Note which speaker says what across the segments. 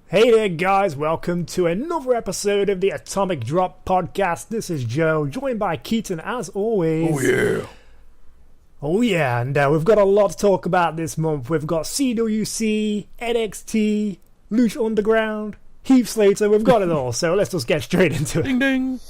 Speaker 1: Hey there, guys. Welcome to another episode of the Atomic Drop Podcast. This is Joe, joined by Keaton as always.
Speaker 2: Oh, yeah.
Speaker 1: Oh, yeah. And we've got a lot to talk about this month. We've got CWC, NXT, Lucha Underground, Heath Slater. We've got it all. So let's just get straight into it.
Speaker 2: Ding, ding.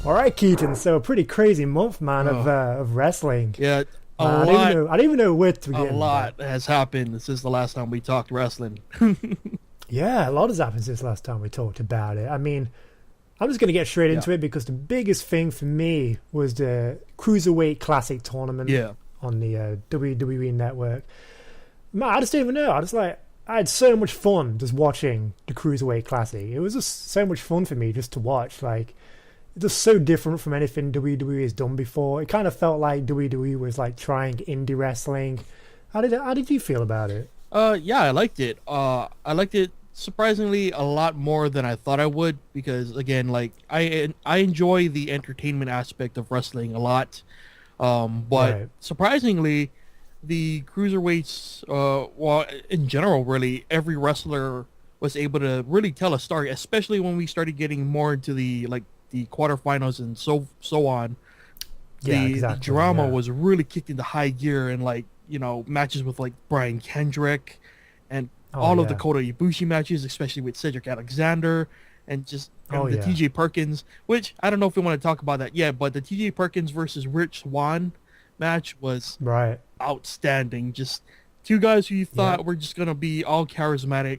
Speaker 1: All right, Keaton. So a pretty crazy month, man, of wrestling.
Speaker 2: Yeah,
Speaker 1: I don't even know where to begin.
Speaker 2: A lot has happened since the last time we talked wrestling.
Speaker 1: Yeah, a lot has happened since last time we talked about it. I mean, I'm just going to get straight into it because the biggest thing for me was the Cruiserweight Classic tournament on the WWE Network. Man, I just don't even know. I had so much fun just watching the Cruiserweight Classic. It was just so much fun for me just to watch. Like, it's just so different from anything WWE has done before. It kind of felt like WWE was like trying indie wrestling. How did you feel about it?
Speaker 2: Yeah, I liked it. I liked it surprisingly a lot more than I thought I would because again, like I enjoy the entertainment aspect of wrestling a lot. But surprisingly, the cruiserweights, well, in general, really every wrestler was able to really tell a story, especially when we started getting more into the quarterfinals and so on. The drama was really kicked into high gear, and matches with like Brian Kendrick and all of the Kota Ibushi matches, especially with Cedric Alexander and just the TJ Perkins, which I don't know if we want to talk about that yet, but the TJ Perkins versus Rich Swann match was outstanding. Just two guys who you thought were just going to be all charismatic,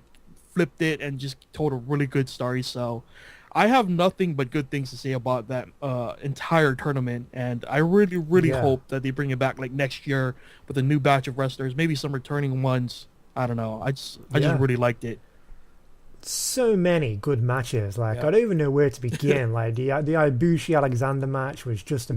Speaker 2: flipped it and just told a really good story. So I have nothing but good things to say about that entire tournament, and I really hope that they bring it back like next year with a new batch of wrestlers, maybe some returning ones. I don't know. I just really liked it.
Speaker 1: So many good matches. I don't even know where to begin. Like the Ibushi Alexander match was just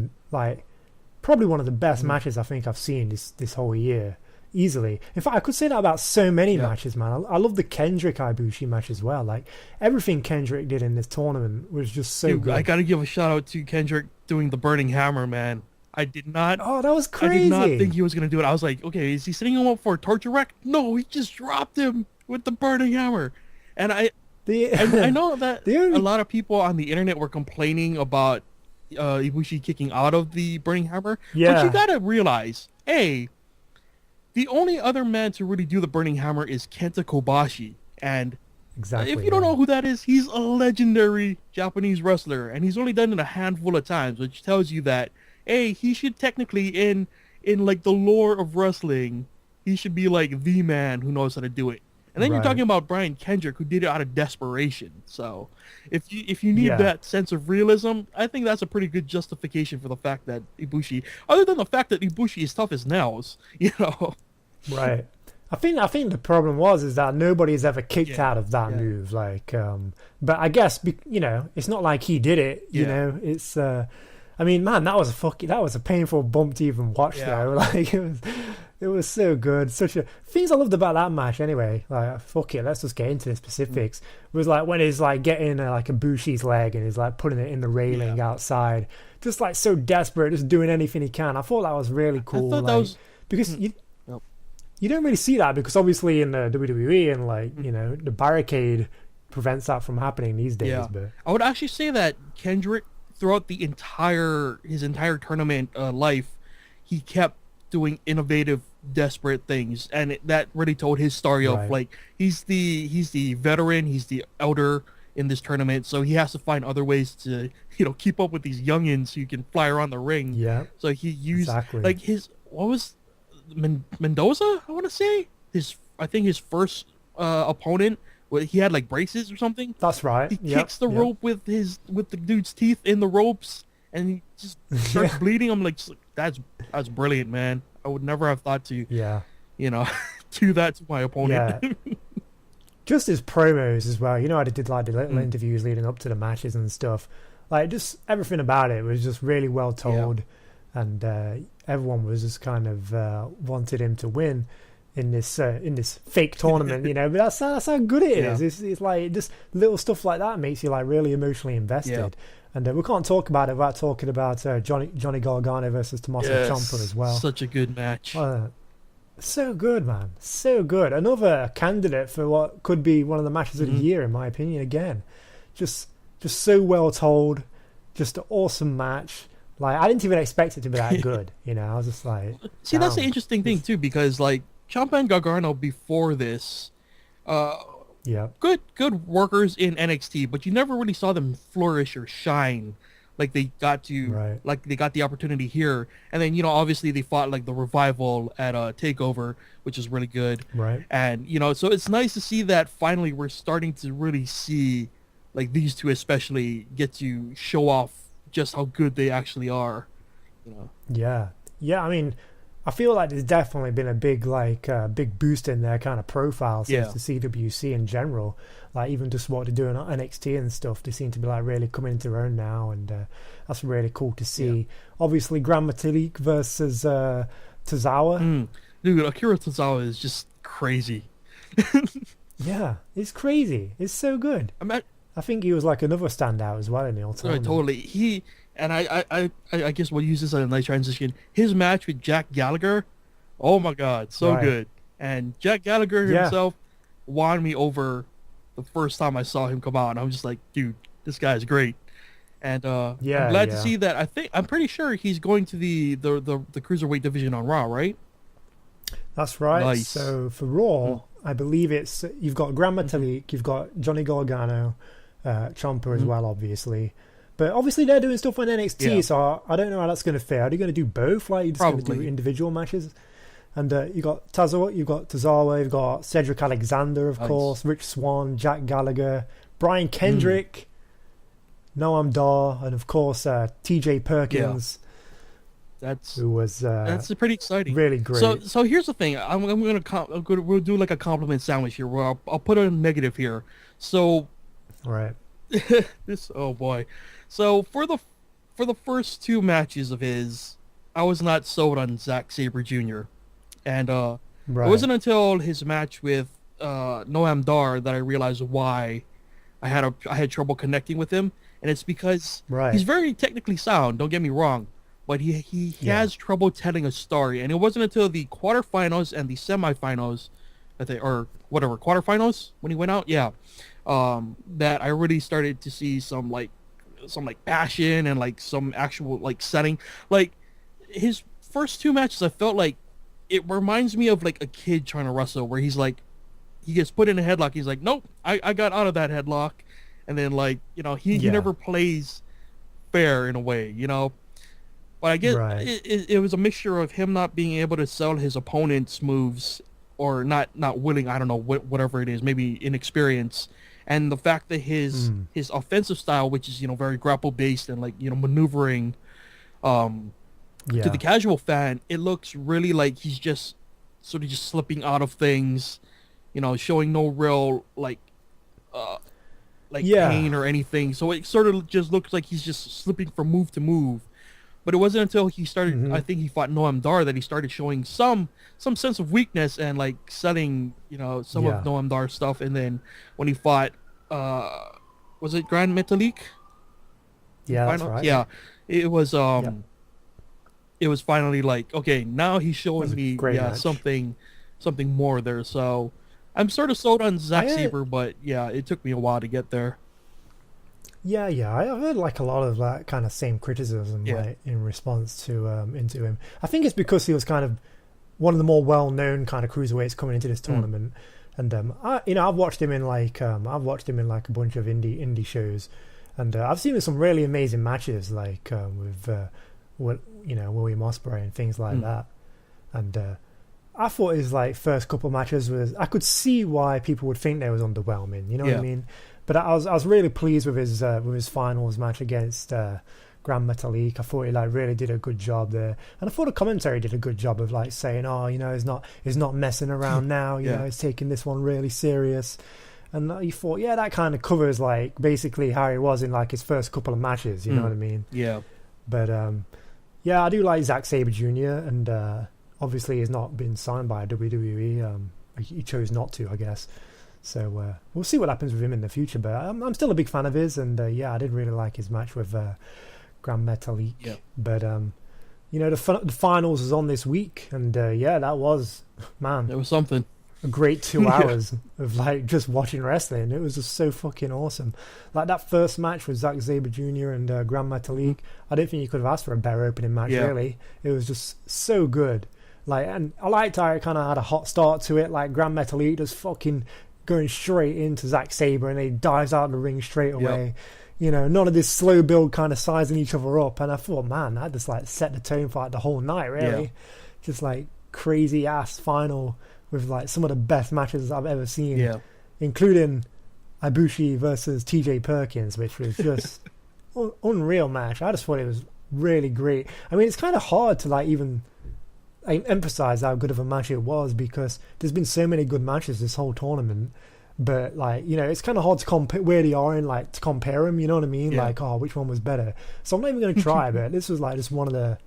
Speaker 1: probably one of the best matches I think I've seen this whole year. Easily. In fact, I could say that about so many matches, man. I love the Kendrick Ibushi match as well. Like, everything Kendrick did in this tournament was just so good.
Speaker 2: I gotta give a shout out to Kendrick doing the Burning Hammer, man. I did not...
Speaker 1: Oh, that was crazy.
Speaker 2: I did not think he was gonna do it. I was like, okay, is he setting him up for a torture rack? No, he just dropped him with the Burning Hammer. And I know that a lot of people on the internet were complaining about Ibushi kicking out of the Burning Hammer.
Speaker 1: Yeah.
Speaker 2: But you gotta realize, the only other man to really do the Burning Hammer is Kenta Kobashi. And if you don't know who that is, he's a legendary Japanese wrestler. And he's only done it a handful of times, which tells you that, he should technically, in like the lore of wrestling, he should be like the man who knows how to do it. And then you're talking about Brian Kendrick, who did it out of desperation. So if you need that sense of realism, I think that's a pretty good justification for the fact that Ibushi, other than the fact that Ibushi is tough as nails,
Speaker 1: Right. I think the problem is that nobody's ever kicked out of that move. But I guess it's not like he did it. You know, it's. I mean, man, that was a painful bump to even watch though. Like it was so good. Things I loved about that match anyway. Like, fuck it, let's just get into the specifics. It was like when he's like getting like a Bushi's leg and he's like putting it in the railing outside, just like so desperate, just doing anything he can. I thought that was really cool.
Speaker 2: I thought that was
Speaker 1: because you don't really see that because obviously in the WWE and the barricade prevents that from happening these days.
Speaker 2: Yeah.
Speaker 1: But
Speaker 2: I would actually say that Kendrick, throughout his entire tournament life, he kept doing innovative, desperate things, and that really told his story of like he's the veteran, he's the elder in this tournament, so he has to find other ways to keep up with these youngins who can fly around the ring. Yeah. So he used like his Mendoza, I want to say his first opponent. He had like braces or something.
Speaker 1: That's right.
Speaker 2: He kicks the rope with the dude's teeth in the ropes, and he just starts bleeding. I'm like, that's brilliant, man. I would never have thought to, do that to my opponent.
Speaker 1: Yeah. Just his promos as well. I did like the little interviews leading up to the matches and stuff. Like, just everything about it was just really well told, and everyone was just kind of wanted him to win in this fake tournament, But that's how good it is. It's like just little stuff like that makes you like really emotionally invested. And we can't talk about it without talking about Johnny Gargano versus Tommaso Ciampa as well.
Speaker 2: Such a good match.
Speaker 1: So good, man. So good. Another candidate for what could be one of the matches of the year, in my opinion. Again, just so well told. Just an awesome match. Like, I didn't even expect it to be that good. You know, I was just like,
Speaker 2: see, that's the interesting thing too, because like Ciampa and Gargano before this,
Speaker 1: yeah,
Speaker 2: good workers in NXT, but you never really saw them flourish or shine like they got to,
Speaker 1: right.
Speaker 2: like they got the opportunity here. And then, you know, obviously they fought like the Revival at Takeover, which is really good.
Speaker 1: Right.
Speaker 2: And, you know, so it's nice to see that finally we're starting to really see like these two especially get to show off just how good they actually are, you know.
Speaker 1: Yeah, I mean, I feel like there's definitely been a big big boost in their kind of profile since the CWC in general. Like, even just what they're doing on NXT and stuff, they seem to be like really coming into their own now, and that's really cool to see. Obviously, Gran Metalik versus Tozawa.
Speaker 2: Dude, Akira Tozawa is just crazy.
Speaker 1: Yeah, it's crazy. It's so good. I think he was like another standout as well in the tournament.
Speaker 2: Totally. He and I guess we'll use this as a nice transition. His match with Jack Gallagher, oh my God, so good. And Jack Gallagher himself won me over the first time I saw him come out, and I was just like, dude, this guy's great. And I'm glad to see that. I'm pretty sure he's going to the cruiserweight division on Raw, right?
Speaker 1: That's right.
Speaker 2: Nice.
Speaker 1: So for Raw, I believe it's you've got Gran Metalik, you've got Johnny Gargano, Ciampa as well, obviously. But obviously they're doing stuff on NXT, so I don't know how that's going to fare. Are they going to do both? Like, you're just going to do individual matches? And you got Tozawa, you've got Cedric Alexander, of course, Rich Swann, Jack Gallagher, Brian Kendrick, Noam Dar, and of course T.J. Perkins.
Speaker 2: That's
Speaker 1: pretty
Speaker 2: exciting.
Speaker 1: Really great.
Speaker 2: So here's the thing. We'll do like a compliment sandwich here. Where I'll put a negative here. So,
Speaker 1: right.
Speaker 2: Oh boy. So for the first two matches of his, I was not sold on Zack Sabre Jr. And it wasn't until his match with Noam Dar that I realized why I had trouble connecting with him, and it's because he's very technically sound. Don't get me wrong, but he has trouble telling a story. And it wasn't until the quarterfinals and the semifinals, quarterfinals when he went out, that I really started to see some passion and like some actual like setting. Like his first two matches, I felt like it reminds me of like a kid trying to wrestle, where he's like, he gets put in a headlock. He's like, nope, I got out of that headlock. And then like, you know, he never plays fair in a way, you know. But I guess it was a mixture of him not being able to sell his opponent's moves, or not willing, I don't know, whatever it is, maybe inexperience. And the fact that his offensive style, which is, you know, very grapple based and like, you know, maneuvering, to the casual fan, it looks really like he's just sort of just slipping out of things, you know, showing no real pain or anything. So it sort of just looks like he's just slipping from move to move. But it wasn't until he started, I think he fought Noam Dar, that he started showing some sense of weakness and like selling, you know, some of Noam Dar's stuff. And then when he fought, was it Gran Metalik?
Speaker 1: Yeah, that's right.
Speaker 2: Yeah, it was. It was finally like, okay, now he's showing me something more there. So I'm sort of sold on Zack Sabre, but it took me a while to get there.
Speaker 1: Yeah, I've heard like a lot of that kind of same criticism like, in response to into him. I think it's because he was kind of one of the more well-known kind of cruiserweights coming into this tournament, and I've watched him in like a bunch of indie shows, and I've seen some really amazing matches like with William Ospreay and things like that, and I thought his like first couple matches I could see why people would think they was underwhelming. You know what I mean? But I was really pleased with his finals match against Gran Metalik. I thought he like really did a good job there, and I thought the commentary did a good job of like saying, oh, you know, he's not messing around now. You know, he's taking this one really serious. And he thought, that kind of covers like basically how he was in like his first couple of matches. You know what I mean?
Speaker 2: Yeah.
Speaker 1: But I do like Zack Sabre Jr. and obviously he's not been signed by WWE. He chose not to, I guess. So we'll see what happens with him in the future. But I'm still a big fan of his, and I did really like his match with Gran Metalik.
Speaker 2: Yeah.
Speaker 1: But the finals was on this week, and yeah, that was, man,
Speaker 2: It was something.
Speaker 1: a great 2 hours of like just watching wrestling. It was just so fucking awesome. Like that first match with Zack Super Jr. and Grand Metalik, I don't think you could have asked for a better opening match. Really, it was just so good. Like, and I liked how it kind of had a hot start to it. Like Grand Metalik just fucking going straight into Zack Sabre, and he dives out of the ring straight away. None of this slow build kind of sizing each other up. And I thought, man, that just like set the tone for like the whole night. Really, just like crazy ass final with like some of the best matches I've ever seen, including Ibushi versus TJ Perkins, which was just unreal match. I just thought it was really great. I mean, it's kind of hard to like even emphasize how good of a match it was, because there's been so many good matches this whole tournament. But like, it's kind of hard to compare where they are in like to compare them. You know what I mean? Like, which one was better? So I'm not even going to try. But this was like just one of the.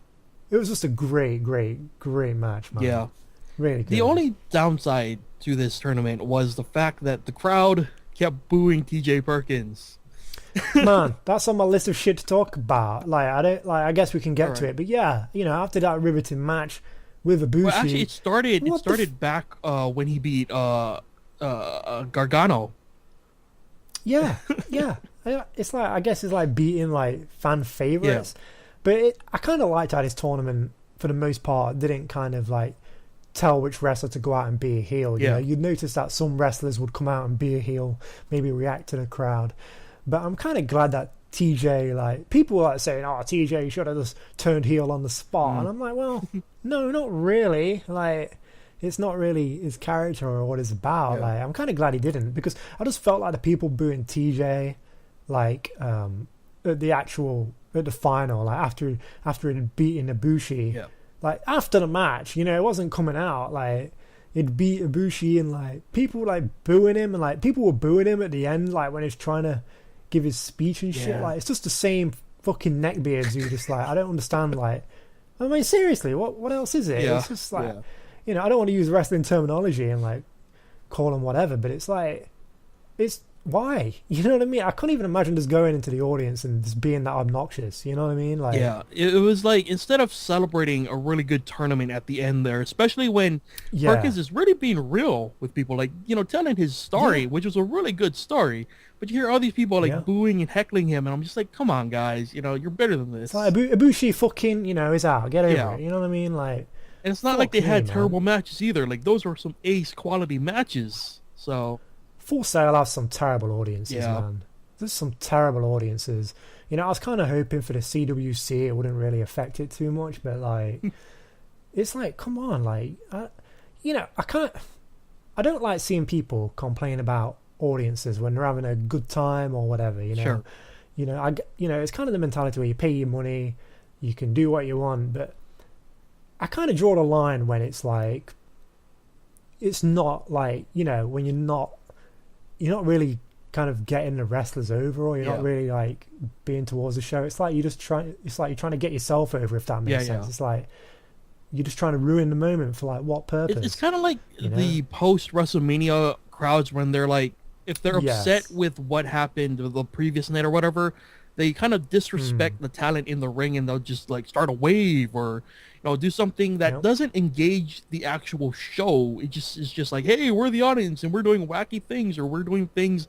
Speaker 1: It was just a great match, man. Yeah. Really good.
Speaker 2: The only downside to this tournament was the fact that the crowd kept booing TJ Perkins.
Speaker 1: Man, that's on my list of shit to talk about. Like, I guess we can get to it, but yeah, after that riveting match with Ibushi.
Speaker 2: Well, actually, it started back when he beat Gargano.
Speaker 1: Yeah. It's like, I guess it's like beating like fan favorites, but I kind of liked how this tournament, for the most part, didn't kind of like tell which wrestler to go out and be a heel. You'd notice that some wrestlers would come out and be a heel, maybe react to the crowd. But I'm kind of glad that TJ, like, people were like saying, oh, TJ should have just turned heel on the spot. And I'm like, well, no, not really. Like, it's not really his character or what it's about. Like, I'm kind of glad he didn't, because I just felt like the people booing TJ, like, at the final, like after it had beaten Ibushi, like after the match, it wasn't coming out. Like, it beat Ibushi, and like people like booing him, and like people were booing him at the end, like when he's trying to give his speech and shit. Like, it's just the same fucking neckbeards who just like, I don't understand. Like, I mean, seriously, what else is it? It's just like, I don't want to use wrestling terminology and like call them whatever, but it's like, it's why? You know what I mean? I couldn't even imagine just going into the audience and just being that obnoxious. You know what I mean? Like,
Speaker 2: it was like, instead of celebrating a really good tournament at the end there, especially when Perkins is really being real with people, like, telling his story, which was a really good story, but you hear all these people like booing and heckling him, and I'm just like, come on, guys, you're better than this.
Speaker 1: It's like Ibushi fucking, is out. Get over it. You know what I mean? Like,
Speaker 2: and it's not like they had terrible matches either. Like, those were some ace quality matches. So.
Speaker 1: Full Sail has some terrible audiences, man. There's some terrible audiences. I was kind of hoping for the CWC it wouldn't really affect it too much, but like, it's like, come on, like, I don't like seeing people complain about audiences when they're having a good time or whatever. Sure. It's kind of the mentality where you pay your money, you can do what you want, but I kind of draw the line when it's like, it's not like, when you're not really kind of getting the wrestlers over, or you're not really like being towards the show. It's like you're trying to get yourself over, if that makes sense. It's like you're just trying to ruin the moment for like what purpose?
Speaker 2: It's kind of like the post WrestleMania crowds when they're like, if they're upset with what happened the previous night or whatever, they kind of disrespect the talent in the ring, and they'll just like start a wave or do something that doesn't engage the actual show. It just is just like, hey, we're the audience and we're doing wacky things, or we're doing things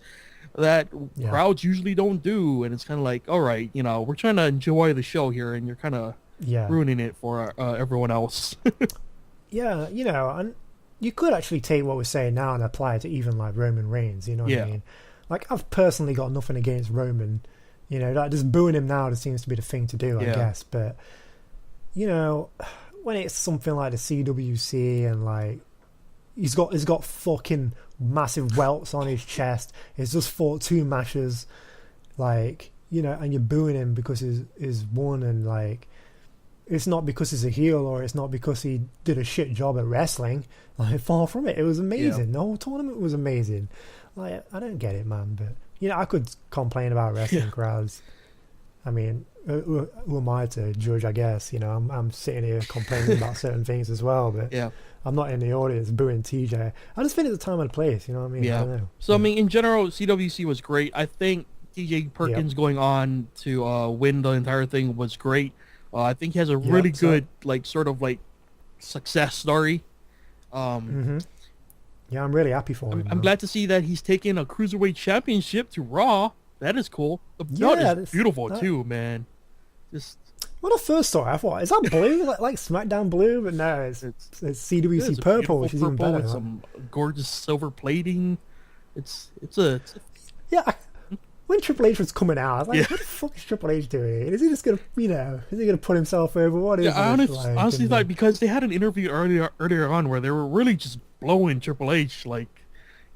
Speaker 2: that crowds usually don't do, and it's kind of like, all right, we're trying to enjoy the show here, and you're kind of ruining it for everyone else.
Speaker 1: And you could actually take what we're saying now and apply it to even like Roman Reigns. You know what I mean? Like, I've personally got nothing against Roman. Like, just booing him now just seems to be the thing to do, I guess. But when it's something like the CWC, and like he's got fucking massive welts on his chest, he's just fought 2 matches, like, and you're booing him because he's won, and like, it's not because he's a heel, or it's not because he did a shit job at wrestling. Like, far from it. It was amazing. The whole tournament was amazing. Like, I don't get it, man. But I could complain about wrestling crowds. I mean, who am I to judge? I guess I'm sitting here complaining about certain things as well, but I'm not in the audience booing TJ. I just think it's a time and a place. You know what I mean? I don't know.
Speaker 2: So I mean, in general, CWC was great. I think TJ Perkins going on to win the entire thing was great. I think he has a really good like sort of like success story.
Speaker 1: Yeah, I'm really happy for him.
Speaker 2: I'm glad to see that he's taking a Cruiserweight Championship to Raw. That is cool. The belt is beautiful too, man. Just
Speaker 1: when I first saw it, I thought, is that blue? like SmackDown blue? But no, it's CWC purple, which is even better.
Speaker 2: With some gorgeous silver plating.
Speaker 1: When Triple H was coming out, I was like, what the fuck is Triple H doing? Is he just gonna, is he gonna put himself over? What is it?
Speaker 2: I honestly thought, because they had an interview earlier on where they were really just blowing Triple H, like,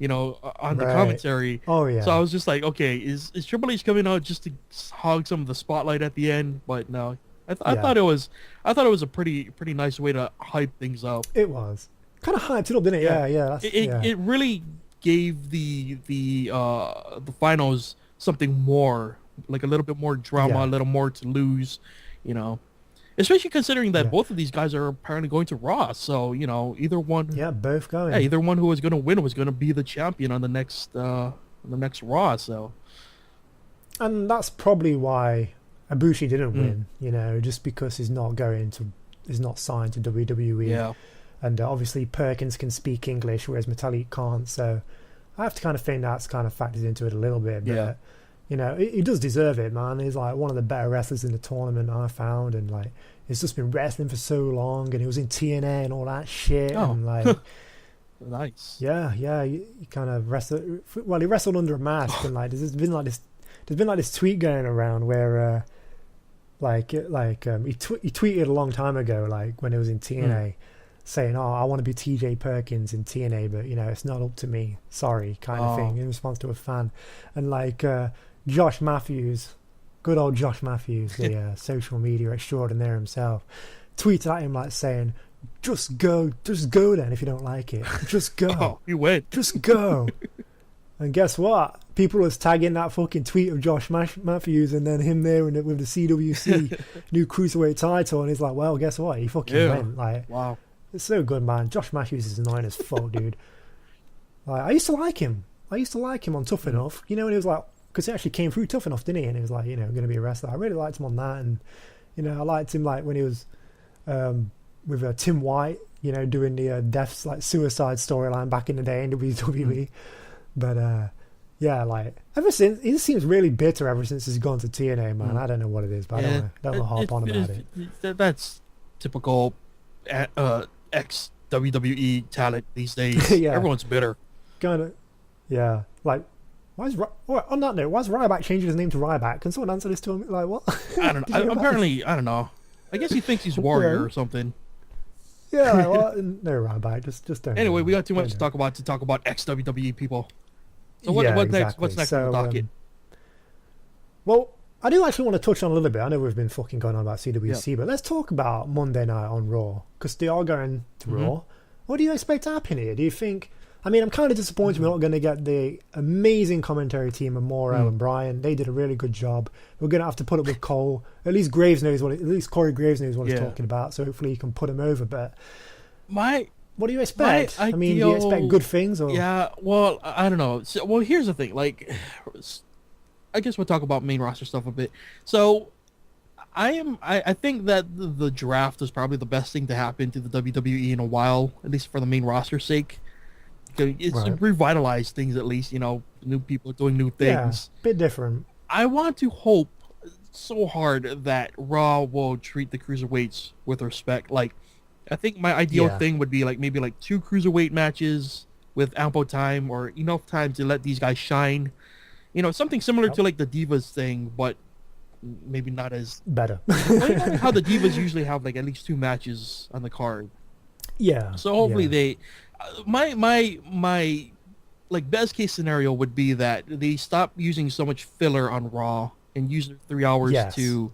Speaker 2: on the commentary.
Speaker 1: Oh yeah.
Speaker 2: So I was just like, okay, is Triple H coming out just to hog some of the spotlight at the end? But no, I thought it was a pretty nice way to hype things up.
Speaker 1: It was kind of hyped it up, didn't it? Yeah.
Speaker 2: It really gave the finals something more, like a little bit more drama, a little more to lose, especially considering that both of these guys are apparently going to Raw. So, either one.
Speaker 1: Yeah, both going.
Speaker 2: Yeah, either one who was going to win was going to be the champion on the next Raw. So,
Speaker 1: and that's probably why Ibushi didn't win. Just because he's not signed to WWE.
Speaker 2: Yeah.
Speaker 1: And obviously Perkins can speak English, whereas Metalik can't. So I have to kind of think that's kind of factored into it a little bit. But, he does deserve it, man. He's like one of the better wrestlers in the tournament I found. And like, he's just been wrestling for so long, and he was in TNA and all that shit.
Speaker 2: Oh.
Speaker 1: And like,
Speaker 2: nice.
Speaker 1: Yeah. He kind of wrestled. Well, he wrestled under a mask, and like, there's been like this tweet going around where, he tweeted a long time ago, like when it was in TNA. Saying, I want to be TJ Perkins in TNA, but it's not up to me, sorry, kind of thing, in response to a fan. And like Josh Matthews, good old Josh Matthews, the social media extraordinaire himself, tweeted at him like saying, just go then if you don't like it, just go.
Speaker 2: He went.
Speaker 1: Just go. And guess what? People was tagging that fucking tweet of Josh Matthews and then him there with the CWC new Cruiserweight title, and he's like, well, guess what? He fucking went. Like,
Speaker 2: wow.
Speaker 1: It's so good, man. Josh Matthews is annoying as fuck, dude. Like, I used to like him on Tough Enough. When he was like, because he actually came through Tough Enough, didn't he? And he was like, going to be a wrestler. I really liked him on that, and I liked him like when he was with Tim White, doing the deaths like suicide storyline back in the day in WWE. But like ever since, he just seems really bitter ever since he's gone to TNA, man. I don't know what it is, but I don't want to harp on about it.
Speaker 2: That's typical. Ex WWE talent these days. Everyone's bitter.
Speaker 1: Kind of, yeah. Like, on that note, why is Ryback changing his name to Ryback? Can someone answer this to him? Like, what?
Speaker 2: I don't know. Apparently, I don't know. I guess he thinks he's Warrior or something.
Speaker 1: Yeah, like, well, no Ryback. Just don't.
Speaker 2: Anyway, we got too much to talk about ex WWE people. So what next? What's next on the docket?
Speaker 1: Well, I do actually want to touch on a little bit. I know we've been fucking going on about CWC, but let's talk about Monday night on Raw, because they are going to Raw. What do you expect to happen here? Do you think... I mean, I'm kind of disappointed we're not going to get the amazing commentary team of Mauro and Brian. They did a really good job. We're going to have to put up with Cole. At least Corey Graves knows what he's talking about, so hopefully he can put him over. But what do you expect? I mean, do you expect good things? Or?
Speaker 2: Yeah, well, I don't know. So, here's the thing. Like... I guess we'll talk about main roster stuff a bit. So, I think that the draft is probably the best thing to happen to the WWE in a while, at least for the main roster's sake. It's revitalized things, at least, new people doing new things.
Speaker 1: Yeah, bit different.
Speaker 2: I want to hope so hard that Raw will treat the cruiserweights with respect. Like, I think my ideal thing would be maybe 2 cruiserweight matches with ample time or enough time to let these guys shine. Something similar to the Divas thing, but maybe not as
Speaker 1: better.
Speaker 2: Well, how the Divas usually have at least 2 matches on the card.
Speaker 1: Yeah.
Speaker 2: So hopefully they, my best case scenario would be that they stop using so much filler on Raw and use their 3 hours to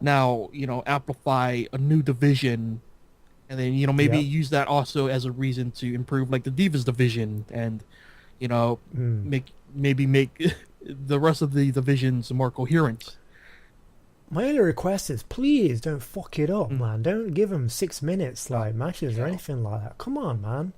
Speaker 2: now amplify a new division, and then maybe use that also as a reason to improve the Divas division and make the rest of the divisions more coherent.
Speaker 1: My only request is, please don't fuck it up, man. Don't give them 6 minutes matches or anything like that. Come on, man.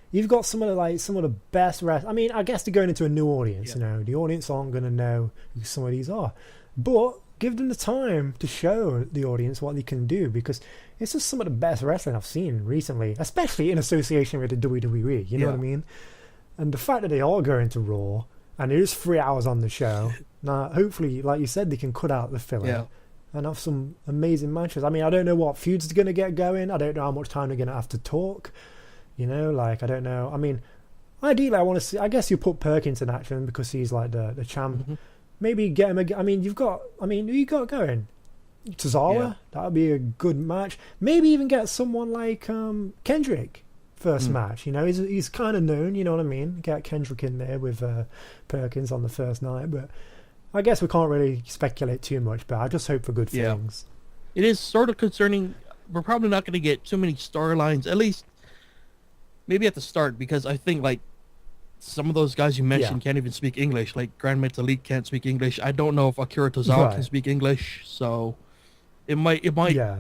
Speaker 1: You've got some of the best I mean, I guess they're going into a new audience. The audience aren't going to know who some of these are, but give them the time to show the audience what they can do, because it's just some of the best wrestling I've seen recently, especially in association with the WWE. You know what I mean? And the fact that they are going to Raw, and it is 3 hours on the show. Now, hopefully, like you said, they can cut out the filler and have some amazing matches. I mean, I don't know what feuds are going to get going. I don't know how much time they're going to have to talk. You know, like, I don't know. I mean, ideally, I want to see. I guess you put Perkins in action because he's like the champ. Mm-hmm. Maybe get him. I mean, who you got going? Tozawa. Yeah. That would be a good match. Maybe even get someone like Kendrick first match. You know, he's kind of known. You know what I mean? Get Kendrick in there with Perkins on the first night. But I guess we can't really speculate too much. But I just hope for good things.
Speaker 2: It is sort of concerning. We're probably not going to get too many storylines. At least maybe at the start, because I think like some of those guys you mentioned can't even speak English. Like Grand Metalik can't speak English. I don't know if Akira Tozawa can speak English, so it might. Yeah.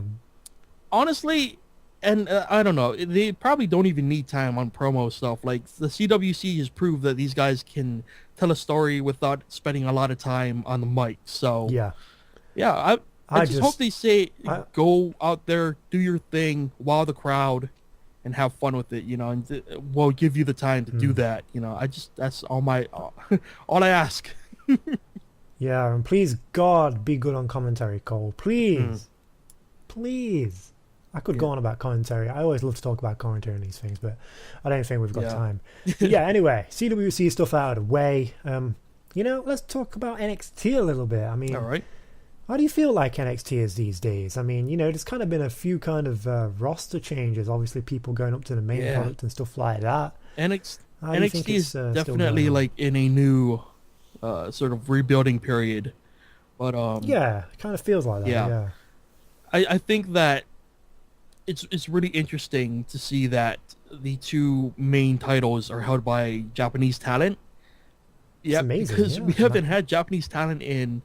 Speaker 2: Honestly, and I don't know. They probably don't even need time on promo stuff. Like the CWC has proved that these guys can tell a story without spending a lot of time on the mic. So I just hope they say go out there, do your thing, wow the crowd, and have fun with it, you know, and we'll give you the time to do that, you know. That's all I ask.
Speaker 1: Yeah, and please, God, be good on commentary, Cole. Please. I could go on about commentary. I always love to talk about commentary and these things, but I don't think we've got time. Anyway, CWC stuff out of the way. You know, let's talk about NXT a little bit. I mean,
Speaker 2: all right.
Speaker 1: How do you feel like NXT is these days? I mean, you know, there's kind of been a few kind of roster changes. Obviously, people going up to the main product and stuff like that.
Speaker 2: NXT is definitely like in a new sort of rebuilding period. But
Speaker 1: it kind of feels like that. Yeah.
Speaker 2: I think that it's really interesting to see that the two main titles are held by Japanese talent. Yeah, because we haven't had Japanese talent in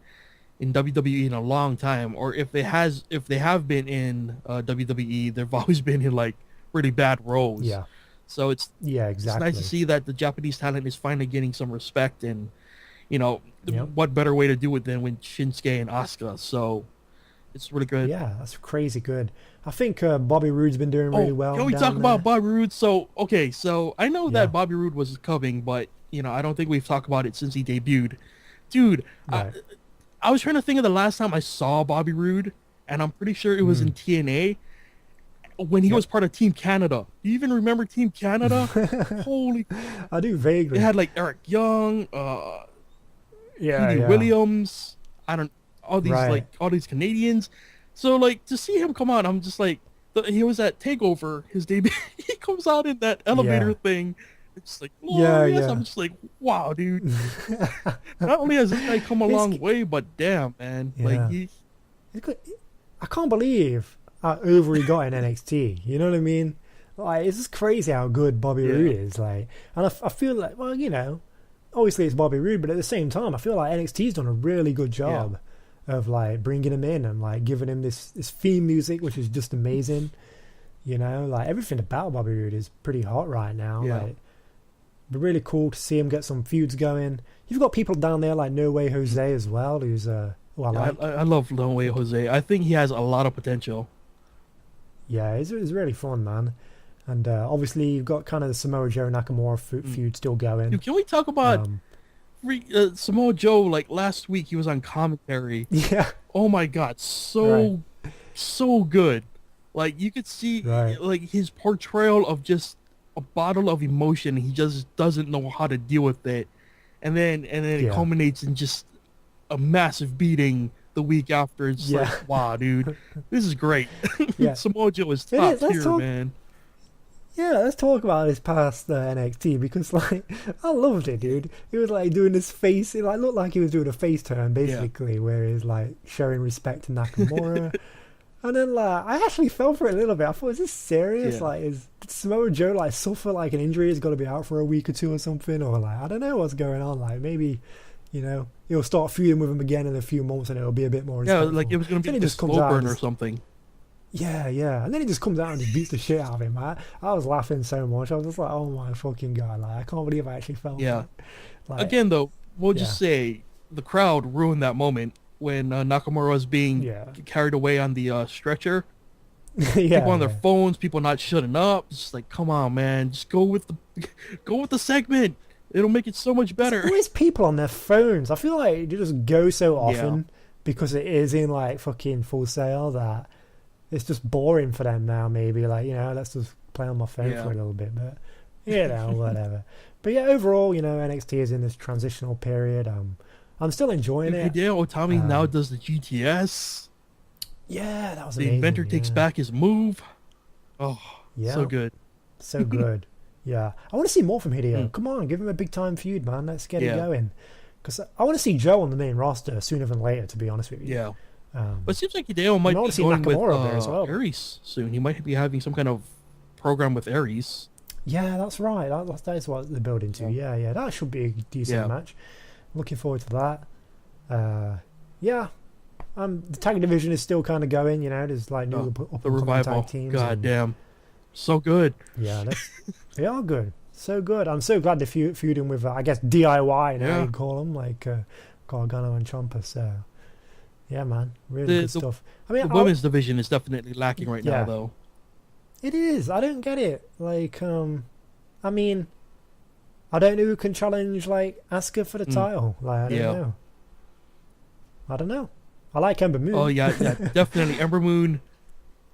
Speaker 2: WWE in a long time, or if they have been in WWE, they've always been in like really bad roles. Yeah. So it's nice to see that the Japanese talent is finally getting some respect, and you know what better way to do it than with Shinsuke and Asuka. So it's really good.
Speaker 1: Yeah, that's crazy good. I think Bobby Roode's been doing really well.
Speaker 2: Can we talk about Bobby Roode? So I know that Bobby Roode was coming, but you know I don't think we've talked about it since he debuted, dude. Right. I was trying to think of the last time I saw Bobby Roode, and I'm pretty sure it was in TNA when he was part of Team Canada. Do you even remember Team Canada? Holy!
Speaker 1: I do vaguely.
Speaker 2: It had like Eric Young, Petey Williams. All these Canadians. So like to see him come out, I'm just like, he was at Takeover, his debut. He comes out in that elevator thing. It's like, I'm just like, wow, dude. Not only has this guy come a long way, but damn, man. Like
Speaker 1: I can't believe how over he got in NXT. You know what I mean? Like, it's just crazy how good Bobby Roode is. Like, and I feel like, well, you know, obviously it's Bobby Roode, but at the same time, I feel like NXT's done a really good job of like bringing him in and like giving him this theme music, which is just amazing. You know, like everything about Bobby Roode is pretty hot right now.
Speaker 2: Yeah.
Speaker 1: Like, be really cool to see him get some feuds going. You've got people down there like No Way Jose as well, who's I
Speaker 2: love No Way Jose. I think he has a lot of potential.
Speaker 1: Yeah, it's really fun, man. And obviously you've got kind of the Samoa Joe Nakamura feud still going.
Speaker 2: Dude, can we talk about Samoa Joe? Like last week he was on commentary.
Speaker 1: Yeah.
Speaker 2: Oh my God, so good. Like you could see like his portrayal of just a bottle of emotion. He just doesn't know how to deal with it, and then it culminates in just a massive beating the week after. It's like, wow, dude, this is great. Samoa Joe is top tier, man.
Speaker 1: Yeah, let's talk about his past NXT, because like I loved it, dude. He was like doing this face. It like looked like he was doing a face turn basically, where he's like showing respect to Nakamura. And then, like, I actually fell for it a little bit. I thought, is this serious? Yeah. Like, did Samoa Joe, like, suffer, like, an injury? He's got to be out for a week or two or something? Or, like, I don't know what's going on. Like, maybe, you know, he'll start feuding with him again in a few months and it'll be a bit more respectful.
Speaker 2: Yeah, like, it was going to be a slow burn or something.
Speaker 1: Yeah. And then he just comes out and just beats the shit out of him. I was laughing so much. I was just like, oh, my fucking God. Like, I can't believe I actually fell for it.
Speaker 2: Like, again, though, we'll just say the crowd ruined that moment when Nakamura was being carried away on the stretcher. People on their phones, people not shutting up. It's just like, come on, man, just go with the segment. It'll make it so much better.
Speaker 1: There's always people on their phones. I feel like you just go so often because it is in like fucking Full Sail that it's just boring for them now. Maybe like, you know, let's just play on my phone for a little bit, but you know, whatever. But yeah, overall, you know, NXT is in this transitional period. I'm still enjoying it.
Speaker 2: Hideo Itami now does the GTS.
Speaker 1: Yeah, that was
Speaker 2: the
Speaker 1: amazing.
Speaker 2: The inventor takes back his move. Oh, so good.
Speaker 1: So good. Yeah. I want to see more from Hideo. Come on, give him a big time feud, man. Let's get it going. Because I want to see Joe on the main roster sooner than later, to be honest with you.
Speaker 2: Yeah. But it seems like Hideo might be going with
Speaker 1: as well.
Speaker 2: Aries soon. He might be having some kind of program with Aries.
Speaker 1: Yeah, that's right. That is what they're building to. Yeah. That should be a decent match. Looking forward to that. The tag division is still kind of going, you know. There's like new up
Speaker 2: the revival.
Speaker 1: tag teams.
Speaker 2: God damn, so good.
Speaker 1: Yeah, they are good. So good. I'm so glad they're feuding with, I guess, DIY now you call them, like Gargano and Ciampa. So, yeah, man, really good stuff. I mean,
Speaker 2: the women's division is definitely lacking right now, though.
Speaker 1: It is. I don't get it. Like, I mean, I don't know who can challenge like Asuka for the title. Like, I don't know. I like Ember Moon.
Speaker 2: Oh yeah, definitely Ember Moon,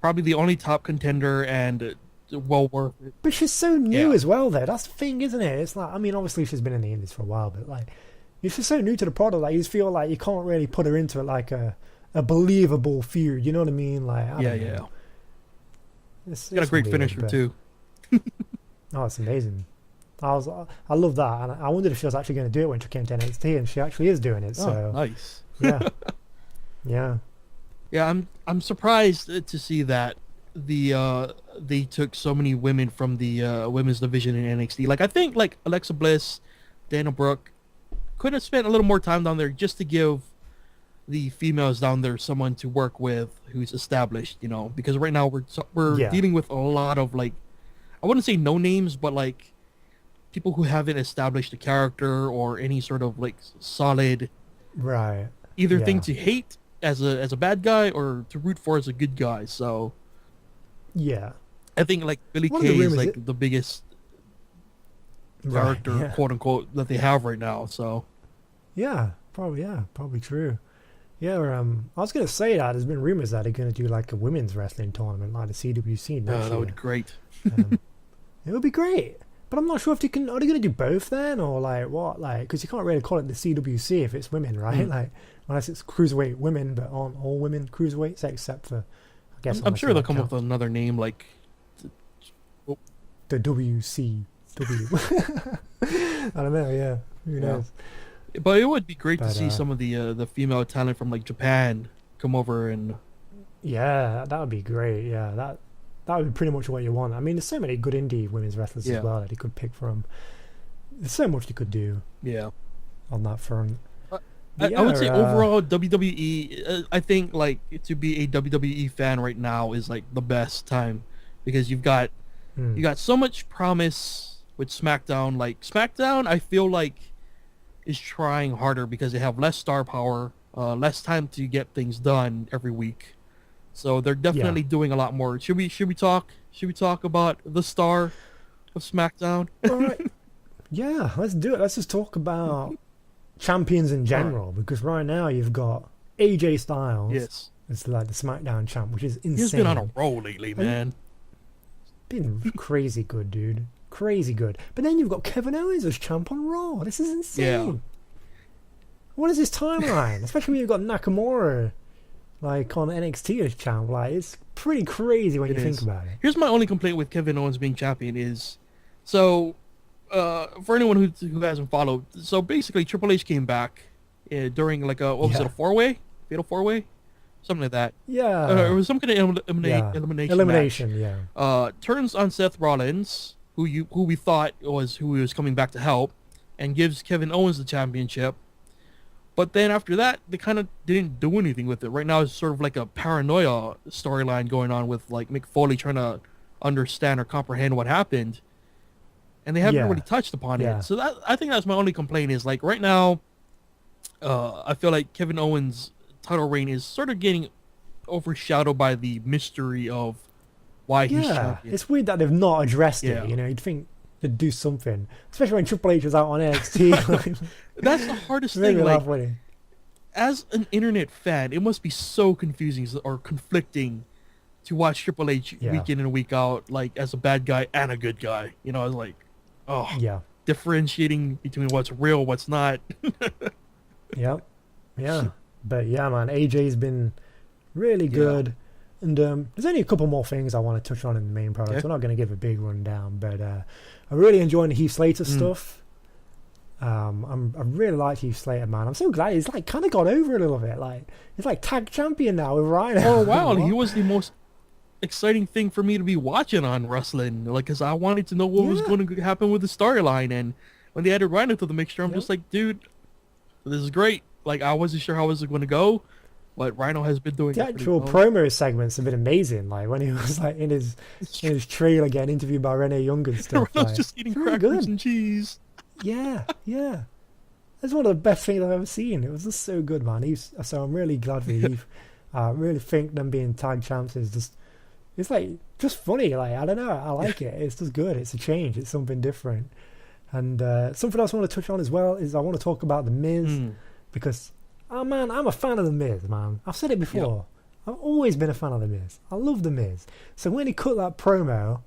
Speaker 2: probably the only top contender and well worth it.
Speaker 1: But she's so new as well, though. That's the thing, isn't it? It's like, I mean, obviously she's been in the indies for a while, but like, if she's so new to the product, like, you just feel like you can't really put her into it like a believable feud. You know what I mean? Like, I don't know.
Speaker 2: It's got a great finisher too.
Speaker 1: Oh, it's amazing. I love that, and I wondered if she was actually going to do it when she came to NXT, and she actually is doing it. So
Speaker 2: nice.
Speaker 1: Yeah.
Speaker 2: I'm surprised to see that they took so many women from the women's division in NXT. Like, I think like Alexa Bliss, Dana Brooke could have spent a little more time down there just to give the females down there someone to work with who's established, you know, because right now we're dealing with a lot of, like, I wouldn't say no names, but like people who haven't established a character or any sort of like solid thing to hate as a bad guy or to root for as a good guy. So I think like Billie Kay is like the biggest character, quote unquote, that they have right now. So probably true. I was gonna say that there's been rumors that they're gonna do like a women's wrestling tournament like the CWC next year. That would be great.
Speaker 1: It would be great. But I'm not sure if they can. Are they going to do both then, or like what? Like, because you can't really call it the CWC if it's women, right? Like, unless it's cruiserweight women, but aren't all women cruiserweights except for, I guess.
Speaker 2: I'm sure they'll come up with another name like
Speaker 1: the WCW. I don't know. Yeah, who knows?
Speaker 2: But it would be great to see some of the female talent from like Japan come over and.
Speaker 1: Yeah, that would be great. Yeah, that would be pretty much what you want. I mean, there's so many good indie women's wrestlers as well that you could pick from. There's so much you could do. Yeah. On that front.
Speaker 2: I would say overall WWE. I think like to be a WWE fan right now is like the best time because you got so much promise with SmackDown. Like SmackDown, I feel like is trying harder because they have less star power, less time to get things done every week. So they're definitely doing a lot more. Should we talk about the star of SmackDown?
Speaker 1: All right. Yeah, let's do it. Let's just talk about champions in general because right now you've got AJ Styles.
Speaker 2: Yes.
Speaker 1: It's like the SmackDown champ, which is insane.
Speaker 2: He's been on a roll lately, man.
Speaker 1: Been crazy good, dude. Crazy good. But then you've got Kevin Owens as champ on Raw. This is insane. Yeah. What is this timeline? Especially when you've got Nakamura like on NXT as champ. Like, it's pretty crazy when you think about it.
Speaker 2: Here's my only complaint with Kevin Owens being champion is, so for anyone who hasn't followed, so basically Triple H came back during like a what was it, a fatal four-way, something like that.
Speaker 1: Yeah.
Speaker 2: It was some kind of elimination
Speaker 1: match.
Speaker 2: Yeah. Turns on Seth Rollins, who we thought was who he was coming back to help, and gives Kevin Owens the championship. But then after that, they kind of didn't do anything with it. Right now, it's sort of like a paranoia storyline going on with like Mick Foley trying to understand or comprehend what happened, and they haven't really touched upon it. So I think that's my only complaint is like right now, I feel like Kevin Owens' title reign is sort of getting overshadowed by the mystery of why he's champion.
Speaker 1: It's weird that they've not addressed it. You know, you'd think they'd do something, especially when Triple H was out on NXT.
Speaker 2: That's the hardest thing. Like, as an internet fan, it must be so confusing or conflicting to watch Triple H week in and week out, like as a bad guy and a good guy. You know, I was like, differentiating between what's real, what's not.
Speaker 1: Yeah. But yeah, man, AJ's been really good. And there's only a couple more things I want to touch on in the main product. I'm not going to give a big rundown, but I'm really enjoying the Heath Slater stuff. I really like Heath Slater, man. I'm so glad he's like kind of got over a little bit. Like he's like tag champion now with Rhino.
Speaker 2: Oh wow, he was the most exciting thing for me to be watching on wrestling. Like, because I wanted to know what was going to happen with the storyline, and when they added Rhino to the mixture, I'm just like, dude, this is great. Like, I wasn't sure how it was going to go, but Rhino has been doing
Speaker 1: the actual promo segments have been amazing. Like when he was like in his trailer getting interviewed by Renee Young and stuff.
Speaker 2: Rhino's just eating crackers and cheese.
Speaker 1: Yeah. That's one of the best things I've ever seen. It was just so good, man. So I'm really glad for Heath. I really think them being tag champs is just, it's like just funny. Like, I don't know, I like it. It's just good. It's a change. It's something different. And something else I want to touch on as well is I want to talk about The Miz because, oh man, I'm a fan of The Miz, man. I've said it before. I've always been a fan of The Miz. I love The Miz. So when he cut that promo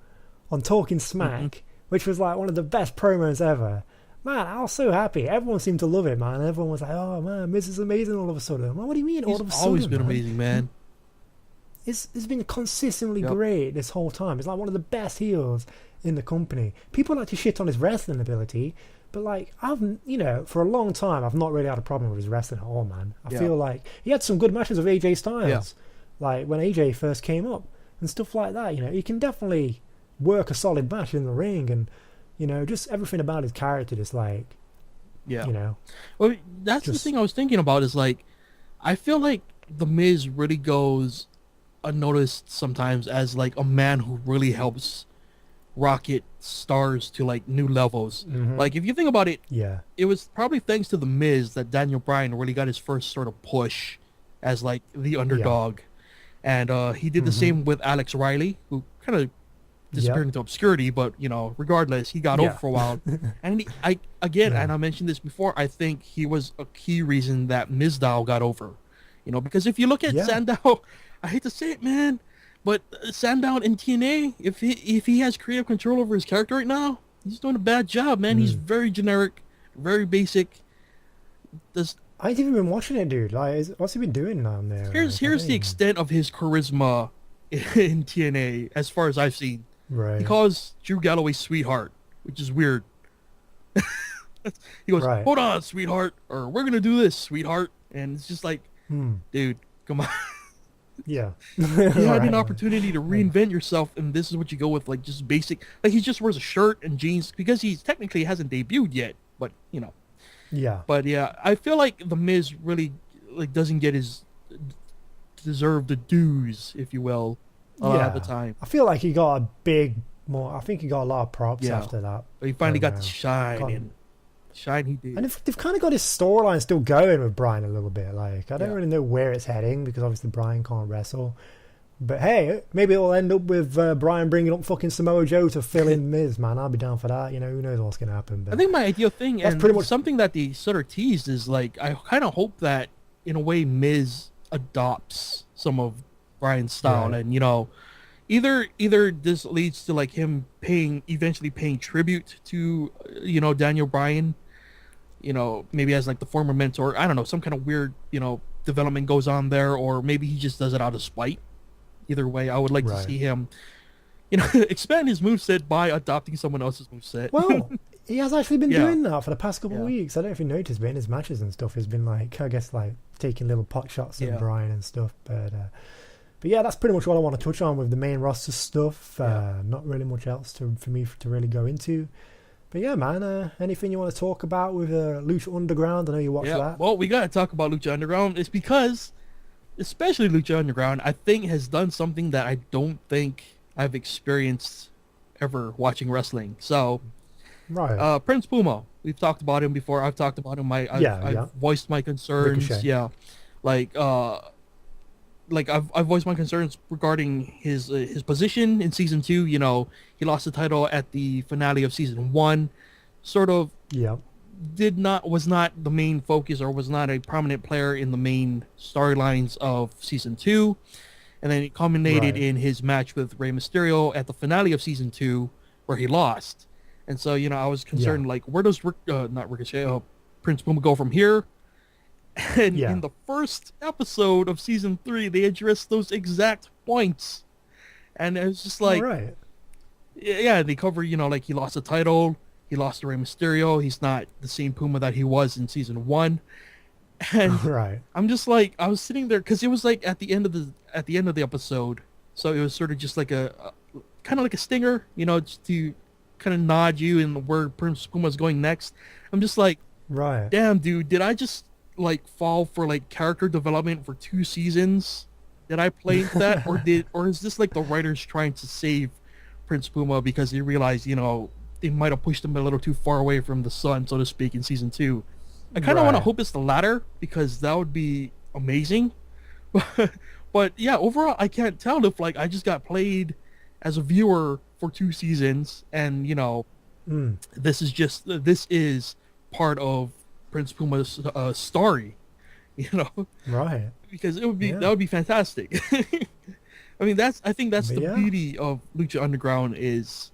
Speaker 1: on Talking Smack, which was like one of the best promos ever, man, I was so happy. Everyone seemed to love it, man. Everyone was like, oh man, Miz is amazing all of a sudden. I'm like, what do you mean all of a sudden? He's
Speaker 2: always been amazing, man.
Speaker 1: It's been consistently great this whole time. It's like one of the best heels in the company. People like to shit on his wrestling ability, but like for a long time I've not really had a problem with his wrestling at all, man. I feel like he had some good matches with AJ Styles, like when AJ first came up and stuff like that. You know, he can definitely work a solid match in the ring, and just everything about his character, just like
Speaker 2: well, that's the thing I was thinking about is like I feel like The Miz really goes unnoticed sometimes as like a man who really helps rocket stars to like new levels. Like if you think about it, it was probably thanks to The Miz that Daniel Bryan really got his first sort of push as like the underdog, and he did the same with Alex Riley, who kind of disappeared into obscurity, but regardless, he got over for a while. And and I mentioned this before, I think he was a key reason that Mizdow got over, because if you look at Sandow, I hate to say it, man, but Sandow in TNA, if he has creative control over his character right now, he's doing a bad job, man. He's very generic, very basic.
Speaker 1: I ain't even been watching it, dude. Like, what's he been doing down there?
Speaker 2: Here's the extent of his charisma in TNA, as far as I've seen.
Speaker 1: Right.
Speaker 2: He calls Drew Galloway sweetheart, which is weird. He goes, hold on, sweetheart, or we're gonna do this, sweetheart, and it's just like, dude, come on. You had an opportunity to reinvent yourself, and this is what you go with, like just basic. Like he just wears a shirt and jeans because he's technically hasn't debuted yet, but But I feel like The Miz really like doesn't get his deserved dues, if you will, at the time.
Speaker 1: I feel like he got I think he got a lot of props after that.
Speaker 2: But he finally got the shine, shine he did.
Speaker 1: And they've kind of got his storyline still going with Bryan a little bit. Like, I don't really know where it's heading because obviously Bryan can't wrestle. But hey, maybe it'll end up with Bryan bringing up fucking Samoa Joe to fill in Miz, man. I'll be down for that. Who knows what's going to happen. But
Speaker 2: I think my ideal thing, and
Speaker 1: pretty much
Speaker 2: something that they sort of teased, is like, I kind of hope that, in a way, Miz adopts some of Bryan's style. And, either this leads to, like, him eventually paying tribute to, Daniel Bryan, maybe as, like, the former mentor. I don't know, some kind of weird, development goes on there, or maybe he just does it out of spite. Either way, I would like to see him, expand his moveset by adopting someone else's moveset.
Speaker 1: Well, he has actually been doing that for the past couple of weeks. I don't know if you noticed, but in his matches and stuff, he's been like, I guess, like taking little pot shots at Bryan and stuff. But yeah, that's pretty much all I want to touch on with the main roster stuff. Not really much else for me to really go into. But yeah, man, anything you want to talk about with Lucha Underground? I know you watched that.
Speaker 2: Well, we got to talk about Lucha Underground. It's because, especially Lucha Underground, I think has done something that I don't think I've experienced ever watching wrestling. So, Prince Puma, we've talked about him before. I've talked about him. I've voiced my concerns. Ricochet. Like I've voiced my concerns regarding his position in season 2. You know, he lost the title at the finale of season 1. Sort of
Speaker 1: Yeah.
Speaker 2: was not the main focus, or was not a prominent player in the main storylines of season 2. And then it culminated in his match with Rey Mysterio at the finale of season 2, where he lost. And so, you know, I was concerned, like, where does Prince Puma go from here? And in the first episode of season 3, they addressed those exact points. And it was just like, yeah, they cover, you know, like, he lost the title, he lost to Rey Mysterio, he's not the same Puma that he was in season 1. And I'm just like, I was sitting there, because it was like at the end of the episode, so it was sort of just like a kind of like a stinger, you know, just to kind of nod you in where Prince Puma's going next. I'm just like, damn, dude, did I just like fall for like character development for 2 seasons? Did I play into that, or is this like the writers trying to save Prince Puma because they realized, you know, they might have pushed him a little too far away from the sun, so to speak, in season 2? I kind of want to hope it's the latter, because that would be amazing. But yeah, overall, I can't tell if like I just got played as a viewer for 2 seasons, and you know, this is part of Prince Puma's story, you know, because that would be fantastic. I mean, I think that's the beauty of Lucha Underground, is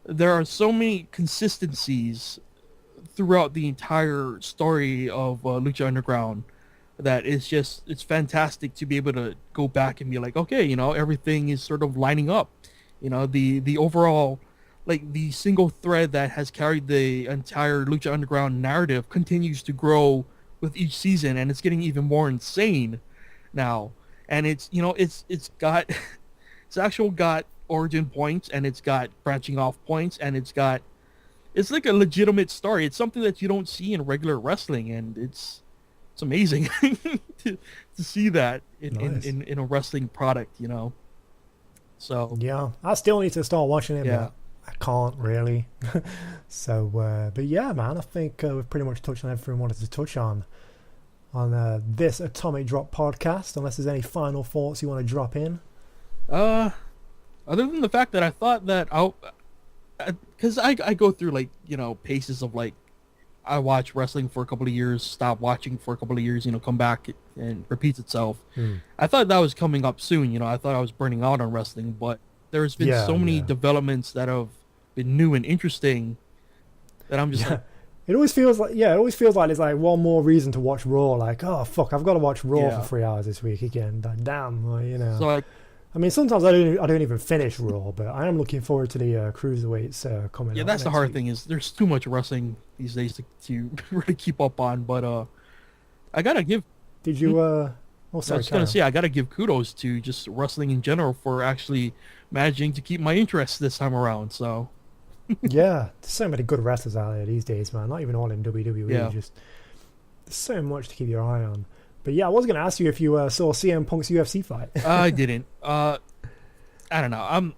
Speaker 2: there are so many consistencies throughout the entire story of Lucha Underground that it's fantastic to be able to go back and be like, okay, you know, everything is sort of lining up. You know, the overall, like, the single thread that has carried the entire Lucha Underground narrative continues to grow with each season, and it's getting even more insane now. And it's, you know, it's got origin points, and it's got branching off points, and it's like a legitimate story. It's something that you don't see in regular wrestling, and it's amazing to see that in a wrestling product, you know. So
Speaker 1: yeah, I still need to start watching it, but I can't really. So, but yeah, man, I think we've pretty much touched on everything we wanted to touch on this Atomic Drop podcast. Unless there's any final thoughts you want to drop in.
Speaker 2: Other than the fact that I thought that because I go through, like, you know, paces of, like, I watch wrestling for a couple of years, stop watching for a couple of years, you know, come back and repeats itself. I thought that was coming up soon, you know. I thought I was burning out on wrestling, but there's been so many developments that have been new and interesting that I'm just like,
Speaker 1: it always feels like there's like one more reason to watch Raw. Like, oh fuck, I've got to watch Raw for 3 hours this week again. Like, damn, you know. So I mean, sometimes I don't even finish Raw, but I am looking forward to the Cruiserweights coming. Yeah,
Speaker 2: that's the hard thing, is there's too much wrestling these days to really keep up on. But I gotta give.
Speaker 1: Did you? I was
Speaker 2: gonna say, I gotta give kudos to just wrestling in general for actually managing to keep my interest this time around. So.
Speaker 1: Yeah, there's so many good wrestlers out there these days, man. Not even all in WWE. Yeah. Just there's so much to keep your eye on. But yeah, I was going to ask you if you saw CM Punk's UFC fight.
Speaker 2: I didn't. I don't know.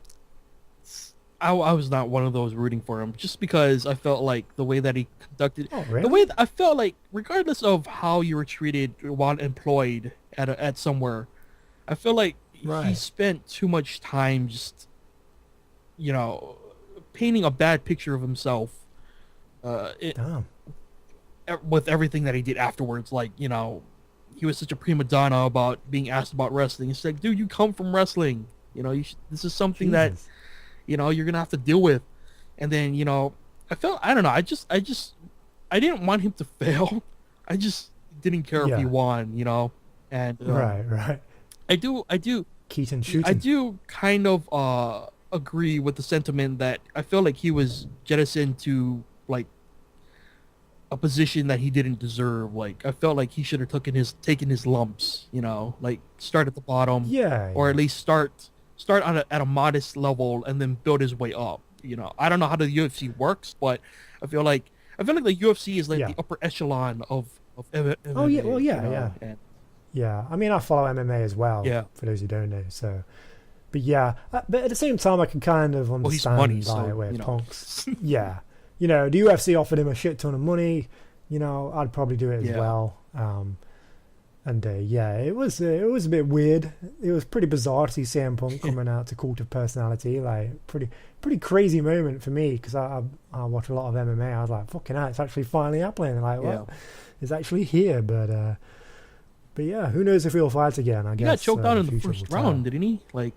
Speaker 2: I was not one of those rooting for him, just because I felt like the way that he conducted, the way that I felt like, regardless of how you were treated while employed at somewhere, I feel like he spent too much time just, you know, painting a bad picture of himself. With everything that he did afterwards, like, you know. He was such a prima donna about being asked about wrestling. It's like, dude, you come from wrestling. You know, this is something that, you know, you're going to have to deal with. And then, you know, I don't know. I didn't want him to fail. I just didn't care if he won, you know. And
Speaker 1: right.
Speaker 2: I do.
Speaker 1: Keaton shooting.
Speaker 2: I do kind of agree with the sentiment that I feel like he was jettisoned to, like, a position that he didn't deserve. Like, I felt like he should have taken his lumps, you know, like, start at the bottom, or at least start at a modest level and then build his way up. You know, I don't know how the UFC works, but I feel like the UFC is like the upper echelon of MMA.
Speaker 1: Oh yeah, well, yeah,
Speaker 2: you know?
Speaker 1: Yeah. I mean, I follow MMA as well. Yeah. For those who don't know, so. But yeah, but at the same time, I can kind of understand where Punk's. Yeah. You know, the UFC offered him a shit ton of money. You know, I'd probably do it as well. And yeah, it was a bit weird. It was pretty bizarre to see CM Punk coming out to Cult of Personality. Like pretty crazy moment for me, because I watch a lot of MMA. I was like, fucking hell, it's actually finally happening. Like, well, it's actually here. But yeah, who knows if he'll fight again? I guess
Speaker 2: he got choked out in the first round,
Speaker 1: tell.
Speaker 2: didn't he? Like,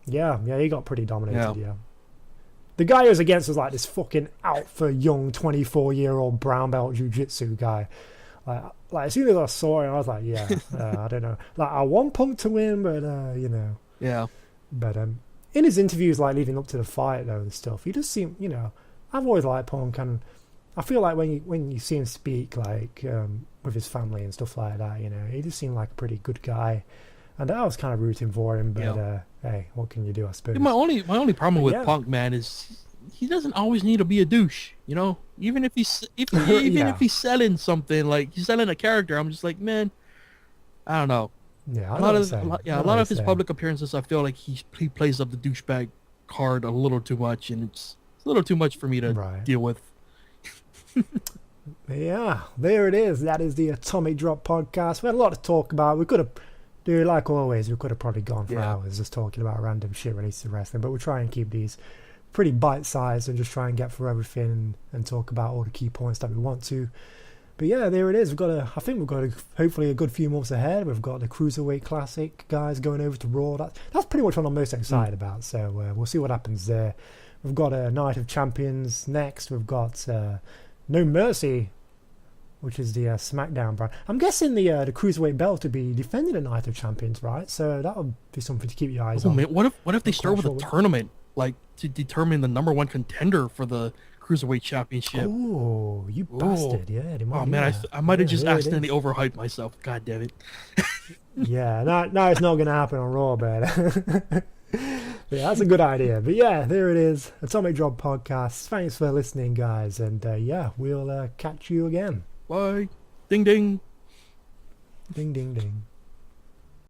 Speaker 1: yeah, he got pretty dominated. Yeah. The guy he was against was like this fucking alpha young 24-year-old brown belt jiu-jitsu guy. Like as soon as I saw him, I was like, yeah, I don't know. Like, I want Punk to win, but you know.
Speaker 2: Yeah.
Speaker 1: But in his interviews, like leading up to the fight though and stuff, he just seemed, you know, I've always liked Punk, and I feel like when you see him speak, like with his family and stuff like that, you know, he just seemed like a pretty good guy, and I was kind of rooting for him. But hey, what can you do? I suppose.
Speaker 2: My only problem with Punk, man, is he doesn't always need to be a douche, you know. Even if he's if he's selling something, like he's selling a character, I'm just like, man, I don't know.
Speaker 1: Yeah,
Speaker 2: a lot of his public appearances, I feel like he plays up the douchebag card a little too much, and it's a little too much for me to deal with.
Speaker 1: Yeah, there it is. That is the Atomic Drop podcast. We had a lot to talk about. We could have, dude, like always, we could have probably gone for hours just talking about random shit related to wrestling, but we'll try and keep these pretty bite-sized and just try and get through everything and talk about all the key points that we want to. But yeah, there it is. I think we've got hopefully a good few months ahead. We've got the Cruiserweight Classic guys going over to Raw. That's pretty much what I'm most excited about. So we'll see what happens there. We've got a Night of Champions next. We've got No Mercy, which is the SmackDown brand. I'm guessing the Cruiserweight belt to be defended at Night of Champions, right? So that would be something to keep your eyes on.
Speaker 2: Man, what if they start with a tournament, like to determine the number one contender for the Cruiserweight Championship?
Speaker 1: Oh, you bastard! Yeah, they might.
Speaker 2: Oh man, I might have just accidentally overhyped myself. God damn it.
Speaker 1: Yeah, no, it's not going to happen on Raw, but yeah, that's a good idea. But yeah, there it is. Atomic Drop Podcast. Thanks for listening, guys, and yeah, we'll catch you again.
Speaker 2: Bye. Ding ding.
Speaker 1: Ding ding ding.